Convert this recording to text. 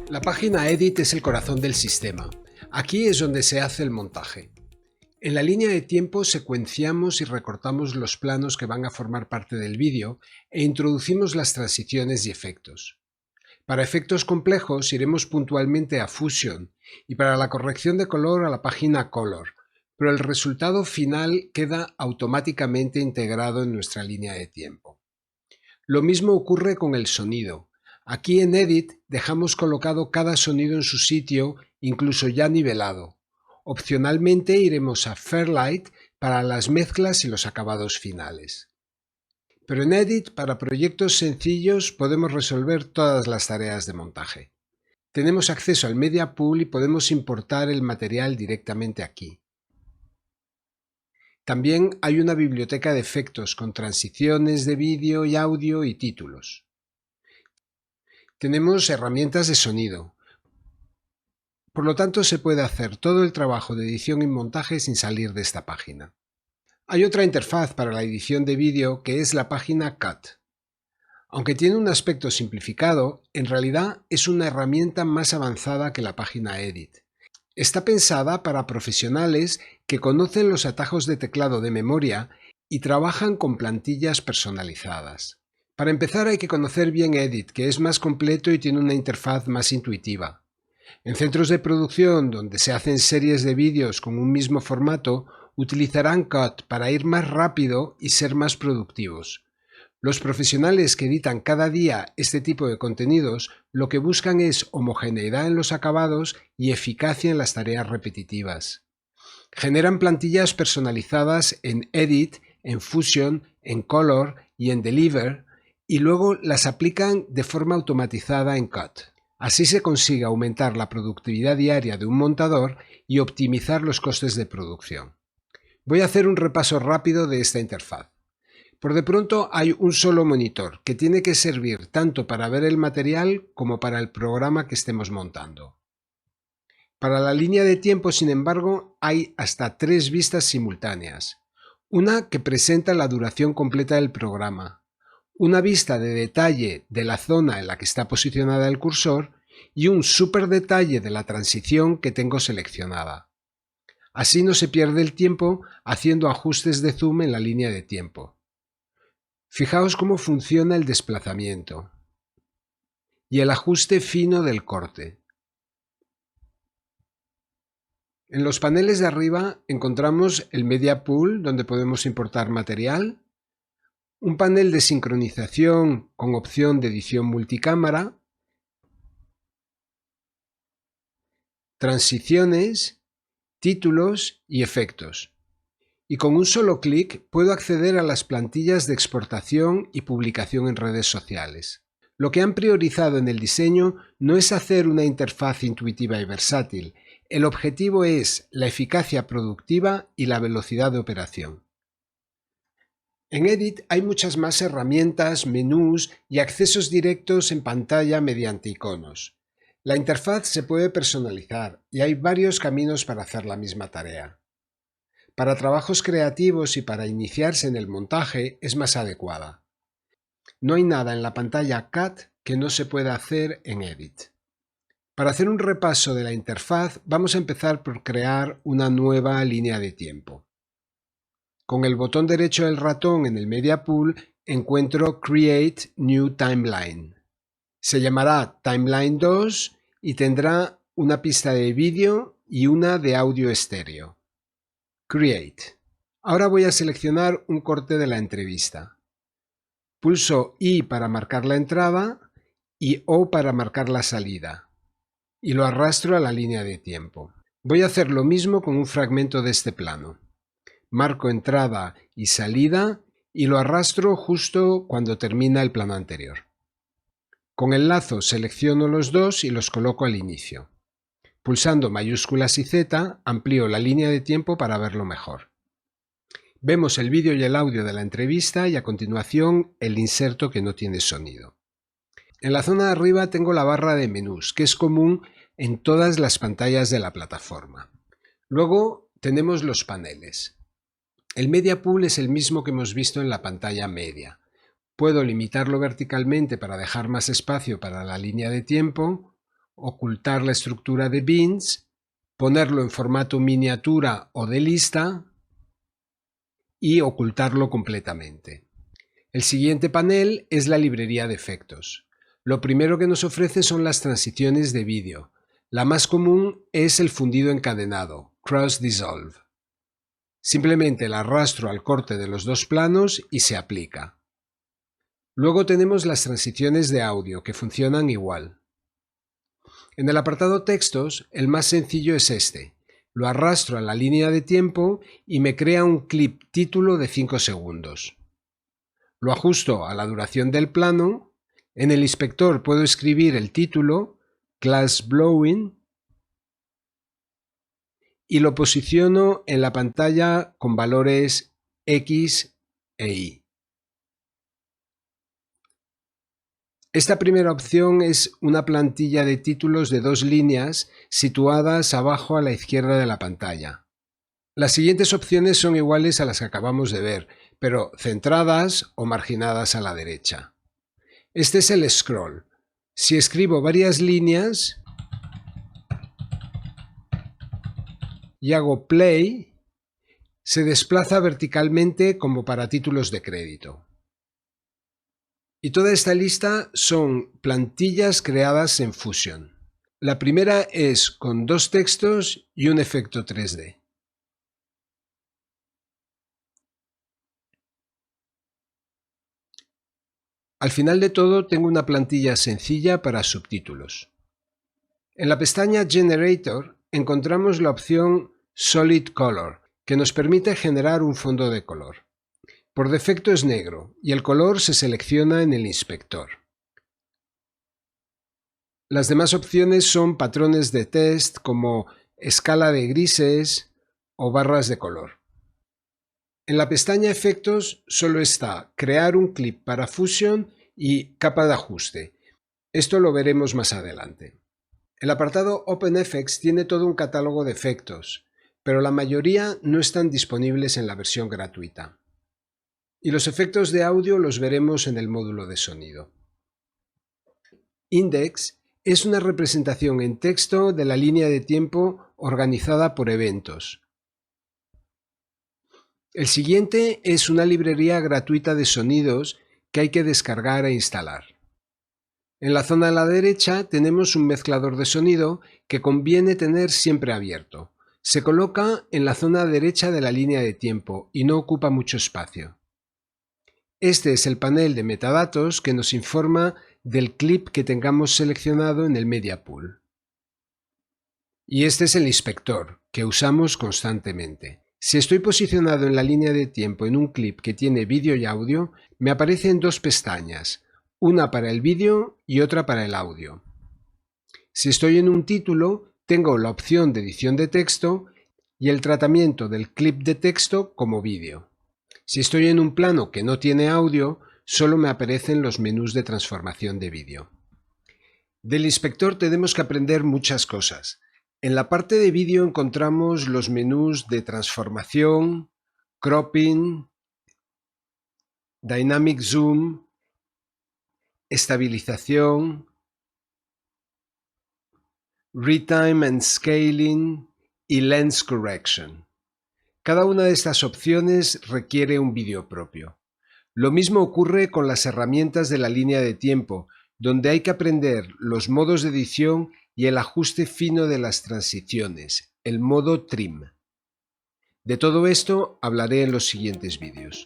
La página Edit es el corazón del sistema. Aquí es donde se hace el montaje. En la línea de tiempo secuenciamos y recortamos los planos que van a formar parte del vídeo e introducimos las transiciones y efectos. Para efectos complejos iremos puntualmente a Fusion y para la corrección de color a la página Color, pero el resultado final queda automáticamente integrado en nuestra línea de tiempo. Lo mismo ocurre con el sonido. Aquí en Edit dejamos colocado cada sonido en su sitio, incluso ya nivelado. Opcionalmente iremos a Fairlight para las mezclas y los acabados finales. Pero en Edit, para proyectos sencillos, podemos resolver todas las tareas de montaje. Tenemos acceso al Media Pool y podemos importar el material directamente aquí. También hay una biblioteca de efectos con transiciones de vídeo y audio y títulos. Tenemos herramientas de sonido. Por lo tanto, se puede hacer todo el trabajo de edición y montaje sin salir de esta página. Hay otra interfaz para la edición de vídeo que es la página Cut. Aunque tiene un aspecto simplificado, en realidad es una herramienta más avanzada que la página Edit. Está pensada para profesionales que conocen los atajos de teclado de memoria y trabajan con plantillas personalizadas. Para empezar hay que conocer bien Edit, que es más completo y tiene una interfaz más intuitiva. En centros de producción donde se hacen series de vídeos con un mismo formato, utilizarán Cut para ir más rápido y ser más productivos. Los profesionales que editan cada día este tipo de contenidos lo que buscan es homogeneidad en los acabados y eficacia en las tareas repetitivas. Generan plantillas personalizadas en Edit, en Fusion, en Color y en Deliver y luego las aplican de forma automatizada en Cut. Así se consigue aumentar la productividad diaria de un montador y optimizar los costes de producción. Voy a hacer un repaso rápido de esta interfaz. Por de pronto hay un solo monitor que tiene que servir tanto para ver el material como para el programa que estemos montando. Para la línea de tiempo, sin embargo, hay hasta 3 vistas simultáneas. Una que presenta la duración completa del programa, una vista de detalle de la zona en la que está posicionada el cursor y un súper detalle de la transición que tengo seleccionada. Así no se pierde el tiempo haciendo ajustes de zoom en la línea de tiempo. Fijaos cómo funciona el desplazamiento y el ajuste fino del corte. En los paneles de arriba encontramos el Media Pool, donde podemos importar material, un panel de sincronización con opción de edición multicámara, transiciones, títulos y efectos. Y con un solo clic puedo acceder a las plantillas de exportación y publicación en redes sociales. Lo que han priorizado en el diseño no es hacer una interfaz intuitiva y versátil. El objetivo es la eficacia productiva y la velocidad de operación. En Edit hay muchas más herramientas, menús y accesos directos en pantalla mediante iconos. La interfaz se puede personalizar y hay varios caminos para hacer la misma tarea. Para trabajos creativos y para iniciarse en el montaje es más adecuada. No hay nada en la pantalla Cut que no se pueda hacer en Edit. Para hacer un repaso de la interfaz vamos a empezar por crear una nueva línea de tiempo. Con el botón derecho del ratón en el Media Pool encuentro Create New Timeline. Se llamará Timeline 2 y tendrá una pista de vídeo y una de audio estéreo. Create. Ahora voy a seleccionar un corte de la entrevista. Pulso I para marcar la entrada y O para marcar la salida. Y lo arrastro a la línea de tiempo. Voy a hacer lo mismo con un fragmento de este plano. Marco entrada y salida y lo arrastro justo cuando termina el plano anterior. Con el lazo selecciono los dos y los coloco al inicio. Pulsando mayúsculas y Z amplío la línea de tiempo para verlo mejor. Vemos el vídeo y el audio de la entrevista y a continuación el inserto que no tiene sonido. En la zona de arriba tengo la barra de menús, que es común en todas las pantallas de la plataforma. Luego tenemos los paneles. El Media Pool es el mismo que hemos visto en la pantalla media. Puedo limitarlo verticalmente para dejar más espacio para la línea de tiempo, ocultar la estructura de bins, ponerlo en formato miniatura o de lista y ocultarlo completamente. El siguiente panel es la librería de efectos. Lo primero que nos ofrece son las transiciones de vídeo. La más común es el fundido encadenado, Cross Dissolve. Simplemente la arrastro al corte de los dos planos y se aplica. Luego tenemos las transiciones de audio, que funcionan igual. En el apartado textos, el más sencillo es este. Lo arrastro a la línea de tiempo y me crea un clip título de 5 segundos. Lo ajusto a la duración del plano. En el inspector puedo escribir el título, Glass Blowing, y lo posiciono en la pantalla con valores X e Y. Esta primera opción es una plantilla de títulos de 2 líneas situadas abajo a la izquierda de la pantalla. Las siguientes opciones son iguales a las que acabamos de ver, pero centradas o marginadas a la derecha. Este es el scroll. Si escribo varias líneas y hago play, se desplaza verticalmente como para títulos de crédito. Y toda esta lista son plantillas creadas en Fusion. La primera es con 2 textos y un efecto 3D. Al final de todo tengo una plantilla sencilla para subtítulos. En la pestaña Generator encontramos la opción Solid Color, que nos permite generar un fondo de color. Por defecto es negro y el color se selecciona en el inspector. Las demás opciones son patrones de test como escala de grises o barras de color. En la pestaña Efectos solo está Crear un clip para Fusion y Capa de ajuste. Esto lo veremos más adelante. El apartado OpenFX tiene todo un catálogo de efectos, pero la mayoría no están disponibles en la versión gratuita. Y los efectos de audio los veremos en el módulo de sonido. Index es una representación en texto de la línea de tiempo organizada por eventos. El siguiente es una librería gratuita de sonidos que hay que descargar e instalar. En la zona a la derecha tenemos un mezclador de sonido que conviene tener siempre abierto. Se coloca en la zona derecha de la línea de tiempo y no ocupa mucho espacio. Este es el panel de metadatos que nos informa del clip que tengamos seleccionado en el Media Pool. Y este es el inspector, que usamos constantemente. Si estoy posicionado en la línea de tiempo en un clip que tiene vídeo y audio, me aparecen 2 pestañas, una para el vídeo y otra para el audio. Si estoy en un título, tengo la opción de edición de texto y el tratamiento del clip de texto como vídeo. Si estoy en un plano que no tiene audio, solo me aparecen los menús de transformación de vídeo. Del inspector tenemos que aprender muchas cosas. En la parte de vídeo encontramos los menús de transformación, cropping, dynamic zoom, estabilización, retime and scaling y lens correction. Cada una de estas opciones requiere un vídeo propio. Lo mismo ocurre con las herramientas de la línea de tiempo, donde hay que aprender los modos de edición y el ajuste fino de las transiciones, el modo trim. De todo esto hablaré en los siguientes vídeos.